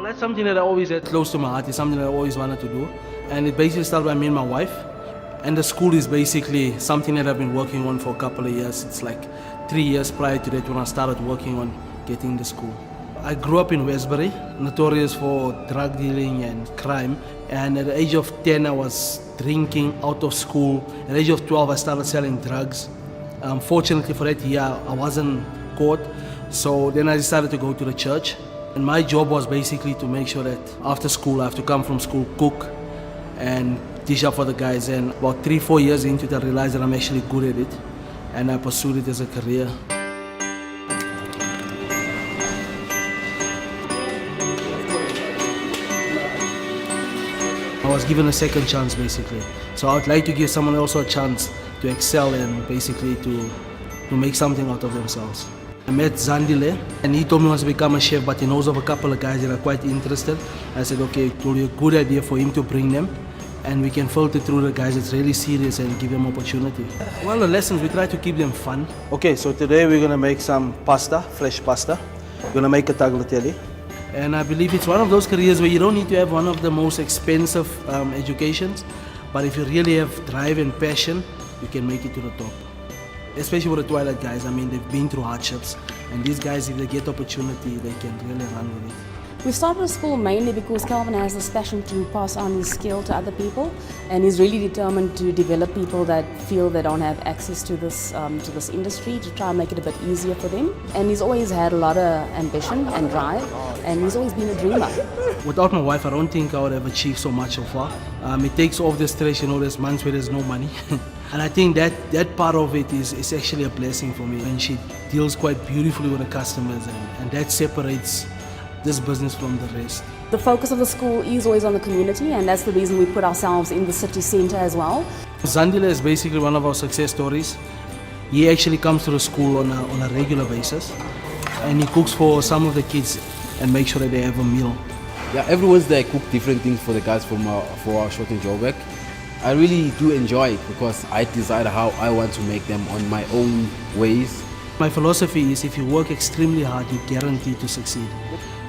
Well, that's something that I always had close to my heart. It's something that I always wanted to do. And it basically started by me and my wife. And the school is basically something that I've been working on for a couple of years. It's like 3 years prior to that when I started working on getting the school. I grew up in Westbury, notorious for drug dealing and crime. And at the age of 10, I was drinking out of school. At the age of 12, I started selling drugs. Fortunately for that year, I wasn't caught. So then I decided to go to the church. And my job was basically to make sure that after school, I have to come from school, cook, and teach up for the guys. And about 3-4 years into it, I realized that I'm actually good at it. And I pursued it as a career. I was given a second chance basically. So I would like to give someone else a chance to excel and basically to make something out of themselves. I met Zandile and he told me he wants to become a chef, but he knows of a couple of guys that are quite interested. I said, okay, it will be a good idea for him to bring them and we can filter through the guys that's really serious and give them opportunity. Well, the lessons, we try to keep them fun. Okay, so today we're gonna make some pasta, fresh pasta. We're gonna make a tagliatelle. And I believe it's one of those careers where you don't need to have one of the most expensive educations, but if you really have drive and passion, you can make it to the top. Especially with the Twilight guys, I mean, they've been through hardships, and these guys, if they get opportunity, they can really run with it. We started a school mainly because Kelvin has this passion to pass on his skill to other people, and he's really determined to develop people that feel they don't have access to this industry, to try and make it a bit easier for them. And he's always had a lot of ambition and drive, and he's always been a dreamer. Without my wife, I don't think I would have achieved so much so far. It takes off the stress, you know, there's months where there's no money. And I think that part of it is actually a blessing for me. And she deals quite beautifully with the customers, and that separates this business from the rest. The focus of the school is always on the community, and that's the reason we put ourselves in the city centre as well. Zandile is basically one of our success stories. He actually comes to the school on a regular basis, and he cooks for some of the kids and makes sure that they have a meal. Yeah, every Wednesday I cook different things for the guys for our short and job work. I really do enjoy it because I decide how I want to make them on my own ways. My philosophy is if you work extremely hard, you're guaranteed to succeed.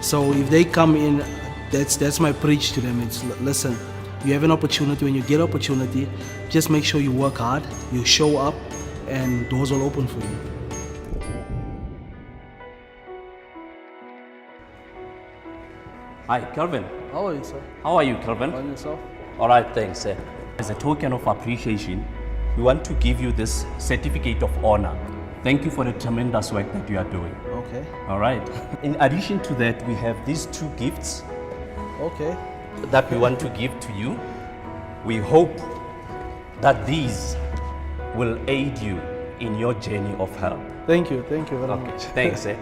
So if they come in, that's my preach to them. It's listen, you have an opportunity. When you get opportunity, just make sure you work hard, you show up, and doors will open for you. Hi, Kelvin. How are you, sir? How are you, Kelvin? Fine, yourself? All right, thanks, sir. As a token of appreciation, we want to give you this certificate of honor. Thank you for the tremendous work that you are doing. Okay. All right. In addition to that, we have these 2 gifts Okay. that we want to give to you. We hope that these will aid you in your journey of help. Thank you very much. Thanks, sir.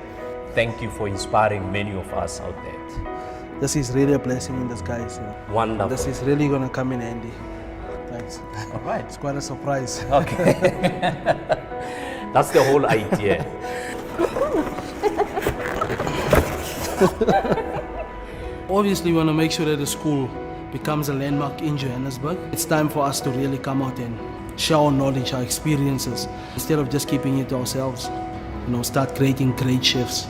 Thank you for inspiring many of us out there. This is really a blessing in disguise. You know. Wonderful. This is really gonna come in handy. Thanks. All right. It's quite a surprise. Okay. That's the whole idea. Obviously, we want to make sure that the school becomes a landmark in Johannesburg. It's time for us to really come out and share our knowledge, our experiences, instead of just keeping it to ourselves. You know, start creating great chefs.